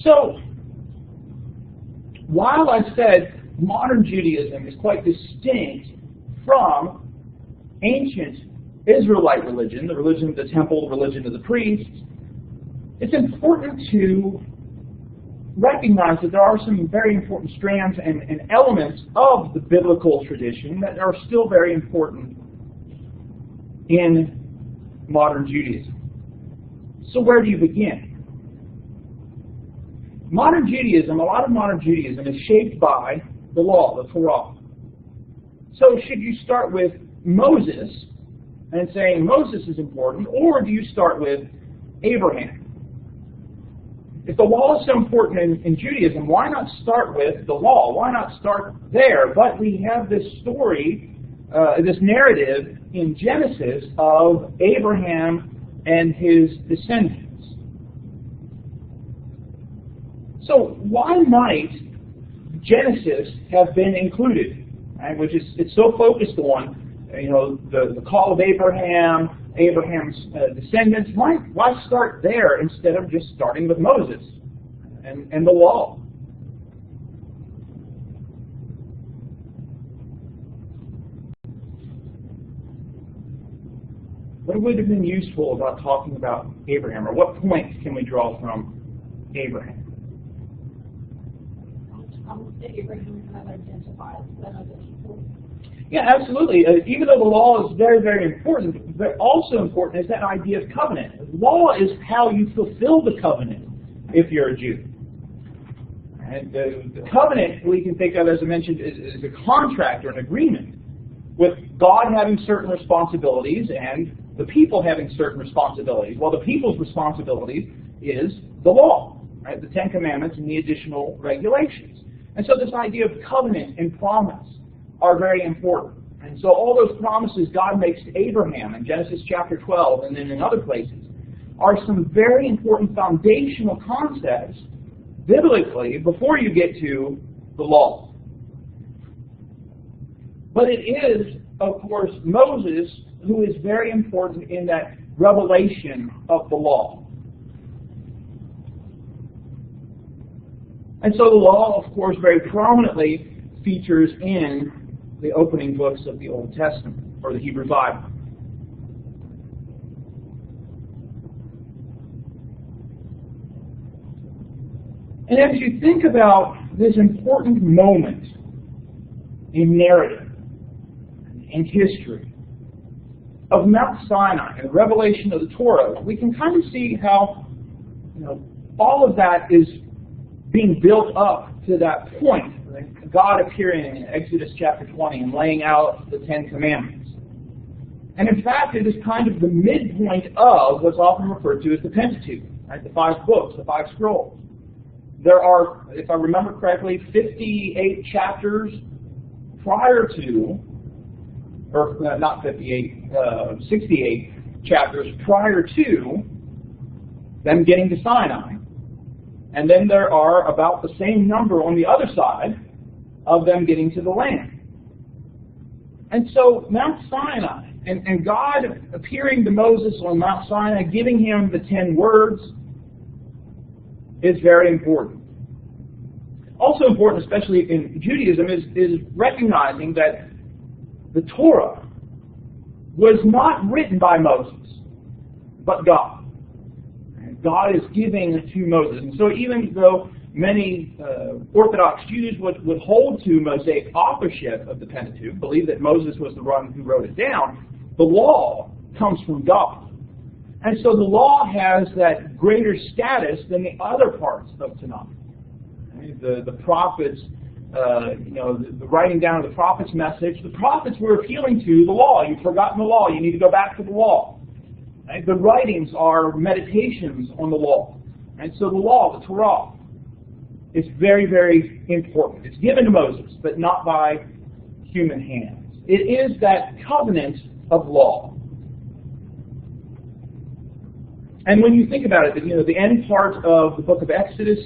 So, while I said modern Judaism is quite distinct from ancient Israelite religion, the religion of the temple, the religion of the priests, it's important to recognize that there are some very important strands and elements of the biblical tradition that are still very important in modern Judaism. So where do you begin? Modern Judaism, a lot of modern Judaism is shaped by the law, the Torah. So should you start with Moses and saying Moses is important, or do you start with Abraham? If the law is so important in Judaism, why not start with the law? Why not start there? But we have this story, this narrative in Genesis of Abraham and his descendants. So why might Genesis have been included? Right? Which is, it's so focused on, the call of Abraham, Abraham's descendants. Why start there instead of just starting with Moses and the law? What would have been useful about talking about Abraham, or what points can we draw from Abraham? Abraham kind of identifies them as a people. Yeah, absolutely. Even though the law is very, very important, but also important is that idea of covenant. Law is how you fulfill the covenant if you're a Jew. And the covenant we can think of, as I mentioned, is a contract or an agreement with God having certain responsibilities and the people having certain responsibilities. Well, the people's responsibility is the law, right? The Ten Commandments and the additional regulations. And so this idea of covenant and promise are very important. And so all those promises God makes to Abraham in Genesis chapter 12 and then in other places are some very important foundational concepts biblically before you get to the law. But it is, of course, Moses who is very important in that revelation of the law. And so the law, of course, very prominently features in the opening books of the Old Testament, or the Hebrew Bible. And as you think about this important moment in narrative, in history, of Mount Sinai and the revelation of the Torah, we can kind of see how all of that is being built up to that point. Right? God appearing in Exodus chapter 20 and laying out the Ten Commandments. And in fact, it is kind of the midpoint of what's often referred to as the Pentateuch, right? The 5 books, the 5 scrolls. There are, if I remember correctly, 58 chapters prior to, or not 58, 68 chapters prior to them getting to Sinai. And then there are about the same number on the other side of them getting to the land. And so Mount Sinai, and God appearing to Moses on Mount Sinai, giving him the 10 words, is very important. Also important, especially in Judaism, is recognizing that the Torah was not written by Moses, but God. God is giving to Moses. And so even though many Orthodox Jews would hold to Mosaic authorship of the Pentateuch, believe that Moses was the one who wrote it down, the law comes from God. And so the law has that greater status than the other parts of Tanakh. The prophets, the writing down of the prophets' message, the prophets were appealing to the law. You've forgotten the law. You need to go back to the law. Right? The writings are meditations on the law. And so the law, the Torah, is very, very important. It's given to Moses, but not by human hands. It is that covenant of law. And when you think about it, the end part of the book of Exodus,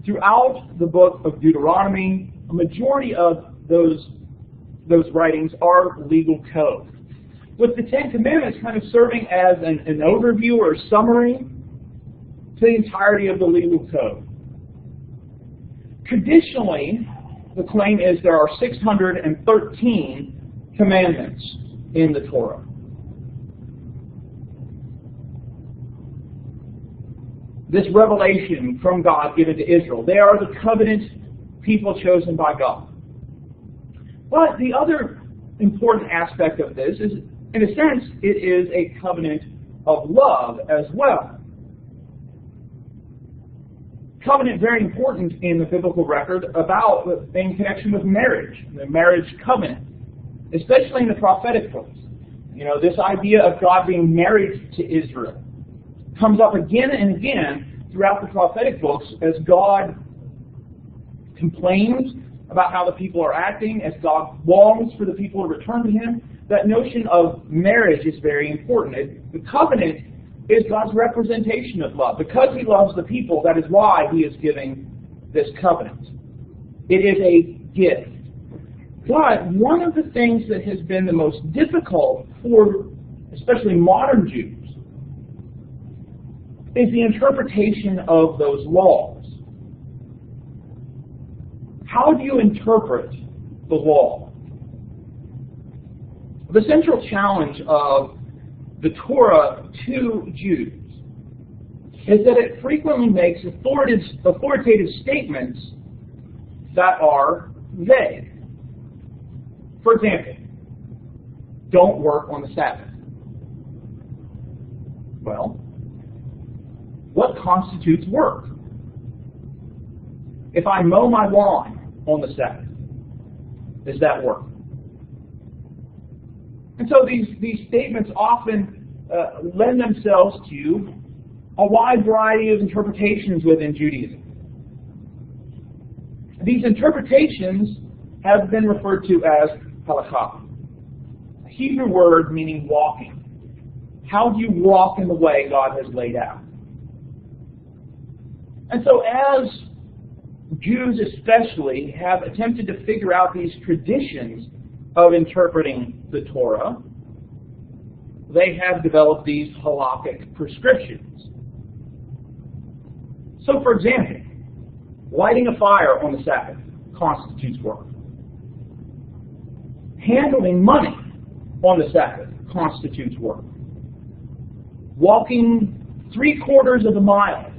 throughout the book of Deuteronomy, a majority of those writings are legal code, with the Ten Commandments kind of serving as an overview or summary to the entirety of the legal code. Traditionally, the claim is there are 613 commandments in the Torah. This revelation from God given to Israel. They are the covenant people chosen by God. But the other important aspect of this is, in a sense, it is a covenant of love as well. Covenant, very important in the biblical record about in connection with marriage, the marriage covenant, especially in the prophetic books. You know, this idea of God being married to Israel comes up again and again throughout the prophetic books as God complains about how the people are acting, as God longs for the people to return to Him. That notion of marriage is very important. The covenant is God's representation of love. Because He loves the people, that is why He is giving this covenant. It is a gift. But one of the things that has been the most difficult for especially modern Jews is the interpretation of those laws. How do you interpret the law? The central challenge of the Torah to Jews is that it frequently makes authoritative statements that are vague. For example, don't work on the Sabbath. Well, what constitutes work? If I mow my lawn on the Sabbath, is that work? And so these statements often lend themselves to a wide variety of interpretations within Judaism. These interpretations have been referred to as halakha, a Hebrew word meaning walking. How do you walk in the way God has laid out? And so as Jews especially have attempted to figure out these traditions of interpreting the Torah, they have developed these halakhic prescriptions. So, for example, lighting a fire on the Sabbath constitutes work. Handling money on the Sabbath constitutes work. Walking 3/4 of a mile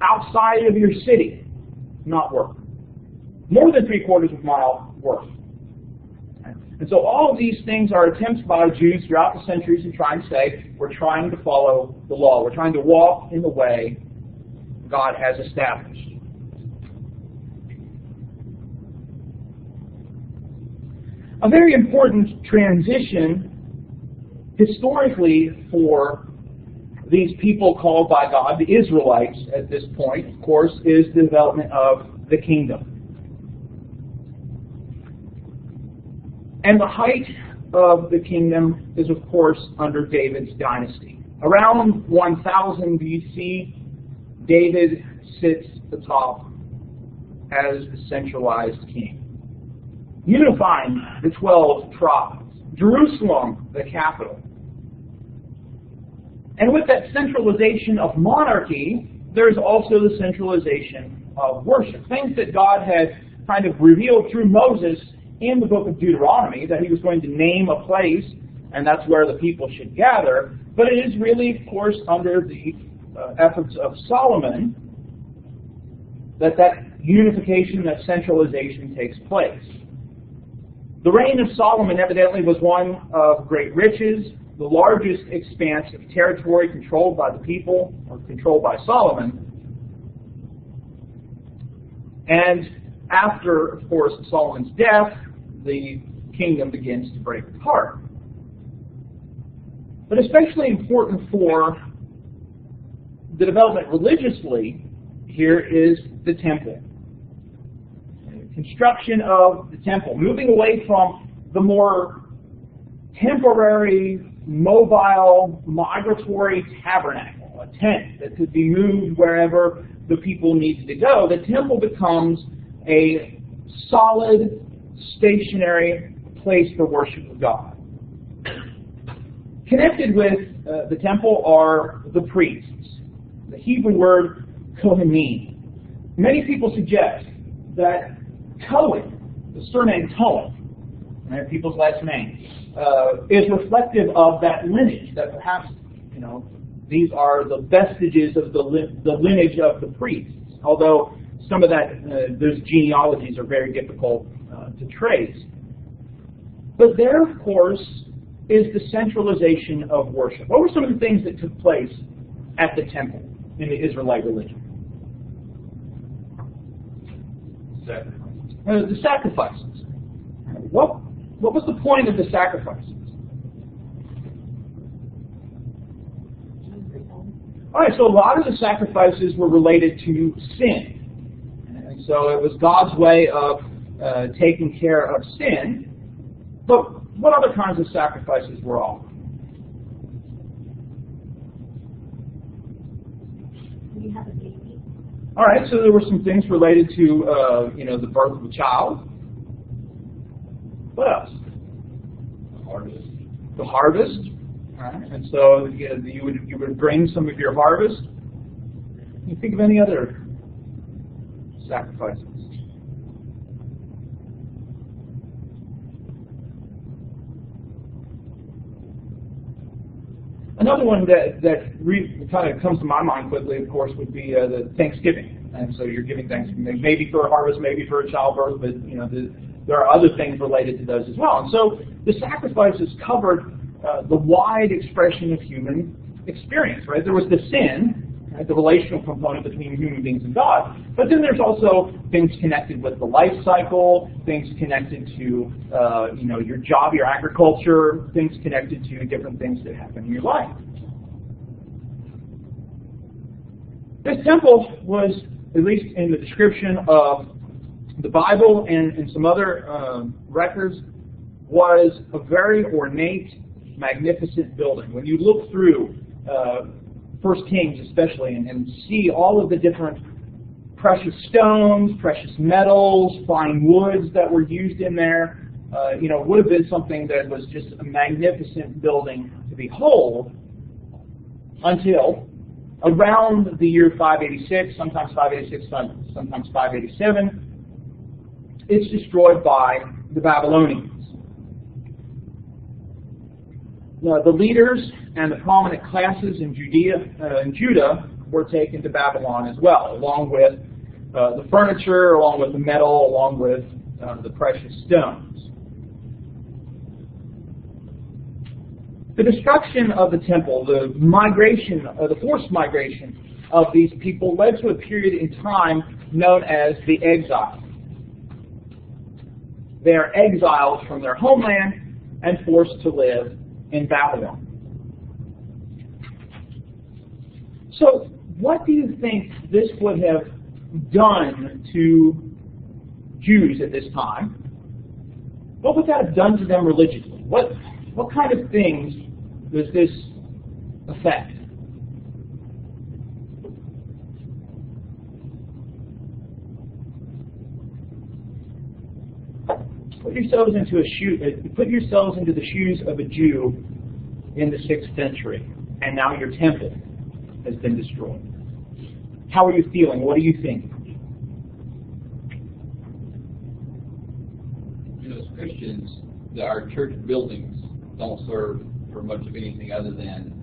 outside of your city, not work. More than 3/4 of a mile, work. And so all of these things are attempts by Jews throughout the centuries to try and say, we're trying to follow the law. We're trying to walk in the way God has established. A very important transition historically for these people called by God, the Israelites at this point, of course, is the development of the kingdom. And the height of the kingdom is, of course, under David's dynasty. Around 1000 BC, David sits atop as the centralized king, unifying the 12 tribes, Jerusalem the capital. And with that centralization of monarchy, there's also the centralization of worship. Things that God had kind of revealed through Moses in the book of Deuteronomy, that He was going to name a place, and that's where the people should gather. But it is really, of course, under the efforts of Solomon that unification, that centralization takes place. The reign of Solomon evidently was one of great riches, the largest expanse of territory controlled by the people, or controlled by Solomon. And after, of course, Solomon's death, the kingdom begins to break apart. But especially important for the development religiously here is the temple. Construction of the temple, moving away from the more temporary, mobile, migratory tabernacle, a tent that could be moved wherever the people needed to go. The temple becomes a solid, stationary place for worship of God. Connected with the temple are the priests, the Hebrew word kohanim. Many people suggest that Cohen, the surname Cohen, right, people's last name, is reflective of that lineage, that perhaps, these are the vestiges of the lineage of the priests, although some of that, those genealogies are very difficult to trace. But there, of course, is the centralization of worship. What were some of the things that took place at the temple in the Israelite religion? The sacrifices. What was the point of the sacrifices? All right, so a lot of the sacrifices were related to sin. And so it was God's way of taking care of sin. But what other kinds of sacrifices were offered? We have a baby. All right, so there were some things related to, the birth of a child. What else? The harvest. All right, and so you would bring some of your harvest. Can you think of any other sacrifices? Another one that kind of comes to my mind quickly, of course, would be the Thanksgiving. And so you're giving thanks maybe for a harvest, maybe for a childbirth, but there are other things related to those as well. And so the sacrifices covered the wide expression of human experience. Right? There was the sin, right, the relational component between human beings and God, but then there's also things connected with the life cycle, things connected to your job, your agriculture, things connected to different things that happen in your life. This temple was, at least in the description of the Bible and some other records, was a very ornate, magnificent building. When you look through 1 Kings especially and see all of the different precious stones, precious metals, fine woods that were used in there, it would have been something that was just a magnificent building to behold until around the year 586, sometimes 586, sometimes 587, it's destroyed by the Babylonians. The leaders and the prominent classes in Judah were taken to Babylon as well, along with the furniture, along with the metal, along with the precious stones. The destruction of the temple, the forced migration of these people led to a period in time known as the exile. They are exiled from their homeland and forced to live in Babylon. So, what do you think this would have done to Jews at this time? What would that have done to them religiously? What kind of things does this affect? Put yourselves into the shoes of a Jew in the 6th century, and now your temple has been destroyed. How are you feeling? What do you think? As Christians, our church buildings don't serve for much of anything other than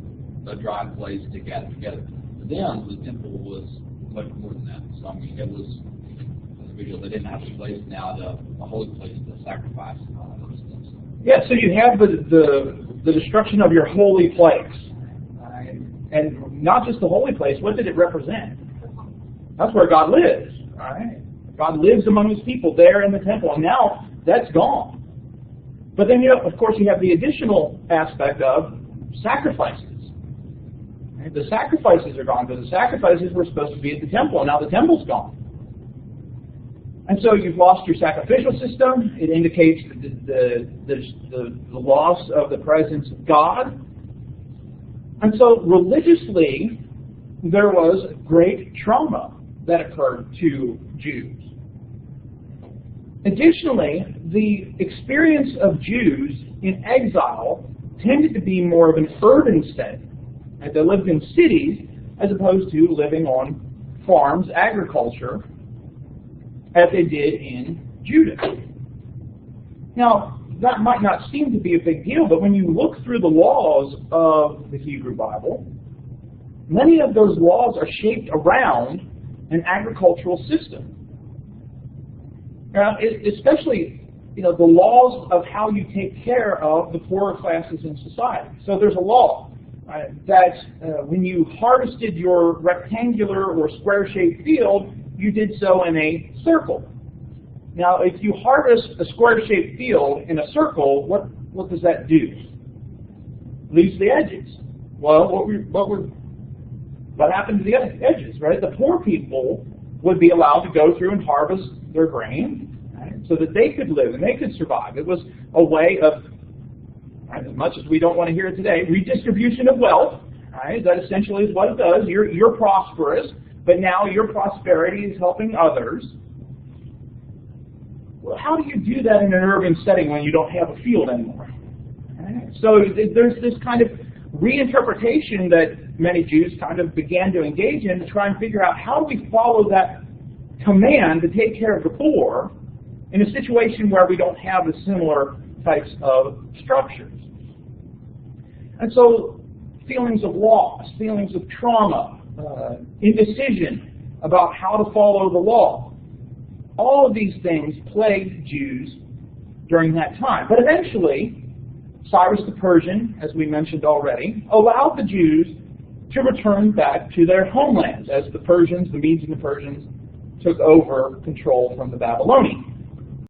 a dry place to gather together. For them, the temple was much more than that. So it was visual. They didn't have a place now, a holy place to sacrifice and all those things. Yeah, so you have the destruction of your holy place. And not just the holy place, what did it represent? That's where God lives. All right? God lives among his people there in the temple, and now that's gone. But then, of course, you have the additional aspect of sacrifices. Right? The sacrifices are gone, because the sacrifices were supposed to be at the temple, and now the temple's gone. And so you've lost your sacrificial system. It indicates the loss of the presence of God. And so religiously, there was great trauma that occurred to Jews. Additionally, the experience of Jews in exile tended to be more of an urban setting. They lived in cities as opposed to living on farms, agriculture, as they did in Judah. Now, that might not seem to be a big deal, but when you look through the laws of the Hebrew Bible, many of those laws are shaped around an agricultural system. Now, especially, the laws of how you take care of the poorer classes in society. So there's a law that when you harvested your rectangular or square-shaped field, you did so in a circle. Now, if you harvest a square-shaped field in a circle, what does that do? Leaves the edges. Well, what happened to the edges, right? The poor people would be allowed to go through and harvest their grain, right, so that they could live and they could survive. It was a way of, right, as much as we don't want to hear it today, redistribution of wealth. Right? That essentially is what it does. You're prosperous, but now your prosperity is helping others. Well, how do you do that in an urban setting when you don't have a field anymore? Right? So there's this kind of reinterpretation that many Jews kind of began to engage in to try and figure out how do we follow that command to take care of the poor in a situation where we don't have the similar types of structures. And so feelings of loss, feelings of trauma, indecision about how to follow the law, all of these things plagued Jews during that time. But eventually, Cyrus the Persian, as we mentioned already, allowed the Jews to return back to their homelands as the Persians, the Medes and the Persians, took over control from the Babylonians.